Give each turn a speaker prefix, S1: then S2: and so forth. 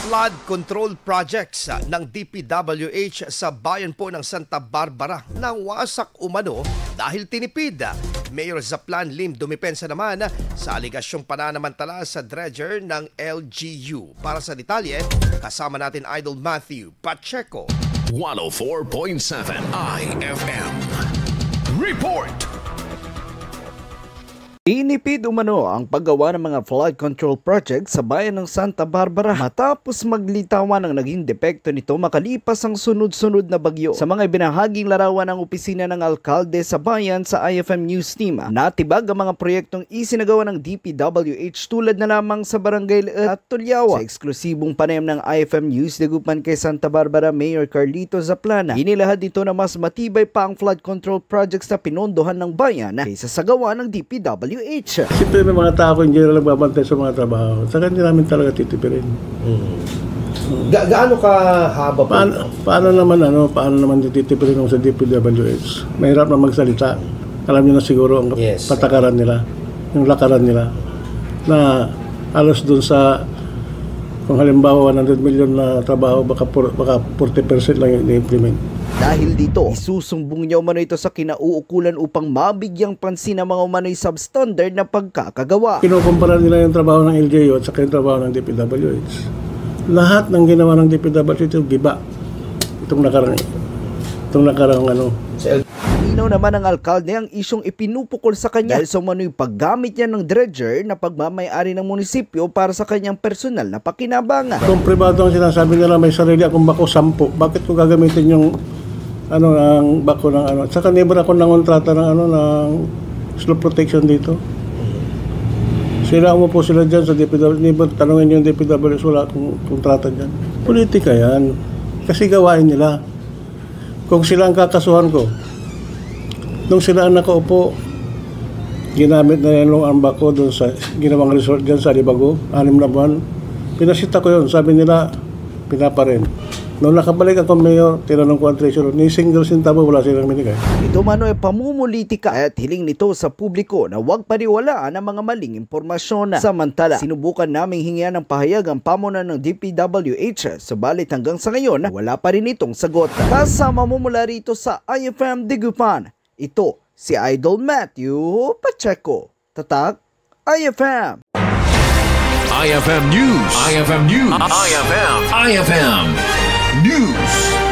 S1: flood control projects ng DPWH sa bayan po ng Santa Barbara nawasak umano dahil tinipid. Mayor Zaplan Lim dumipensa naman sa aligasyong pananamantala sa dredger ng LGU. Para sa detalye, kasama natin Idol Matthew Pacheco.
S2: 104.7 IFM Report.
S3: Inipid umano ang paggawa ng mga flood control project sa bayan ng Santa Barbara matapos maglitawan ang naging depekto nito makalipas ang sunod-sunod na bagyo. Sa mga ibinahaging larawan ng opisina ng alkalde sa bayan sa IFM News Team, natibag ang mga proyektong isinagawa ng DPWH tulad na lamang sa Barangay at Tulyawa. Sa eksklusibong panayam ng IFM News dagupan kay Santa Barbara Mayor Carlito Zaplan, inilahad dito na mas matibay pa ang flood control projects na pinondohan ng bayan kaysa sa gawa ng DPWH.
S4: Siyempre may mga tao in general nagbabantay sa mga trabaho. Saka hindi namin talaga titipirin.
S1: Gaano ka haba po?
S4: Paano naman titipirin sa DPWH? Mahirap na magsalita. Alam niyo na siguro ang patakaran nila, yung lakaran nila. Na alos dun sa, kung halimbawa 100 million na trabaho, baka 40% lang yung i-implement.
S3: Dahil dito, isusumbong niya umano ito sa kinauukulan upang mabigyang pansin ang mga umano'y substandard na pagkakagawa.
S4: Kinukumpara nila yung trabaho ng LGU at saka yung trabaho ng DPWH. Lahat ng ginawa ng DPWH ito, giba. Itong nakarang ano.
S3: Inaw naman ng alkalde ang isyong ipinupukol sa kanya dahil sa umano'y paggamit niya ng dredger na pagmamayari ng munisipyo para sa kanyang personal na pakinabangan.
S4: Kung pribado ang sinasabi nila may sarili akong bako 10, bakit ko gagamitin yung ng bako ng ano? At saka never ako nangontrata ng slope protection dito. Umupo sila dyan sa DPWH, never tanongin yung DPWH, wala akong kontrata dyan. Politika yan. Kasi gawain nila. Kung sila ang kakasuhan ko, nung sila ang nakaupo, ginamit na yan ang bako doon sa ginawang resort dyan sa Libago, 6 na buwan. Pinasita ko yun, sabi nila, pinaparin. Noong nakabalik ako mayor, tinanong ko ang treasurer, ni single centavo wala silang binigay.
S3: Ito man ay pamumulitika at hiling nito sa publiko na huwag paniwalaan ang mga maling impormasyon. Samantala, sinubukan naming hingian ng pahayag ang pamunan ng DPWH, subalit hanggang sa ngayon, wala pa rin itong sagot. Kasama mo mula rito sa IFM Dagupan, ito si Idol Matthew Pacheco. Tatak, IFM.
S2: IFM News. IFM News. IFM News.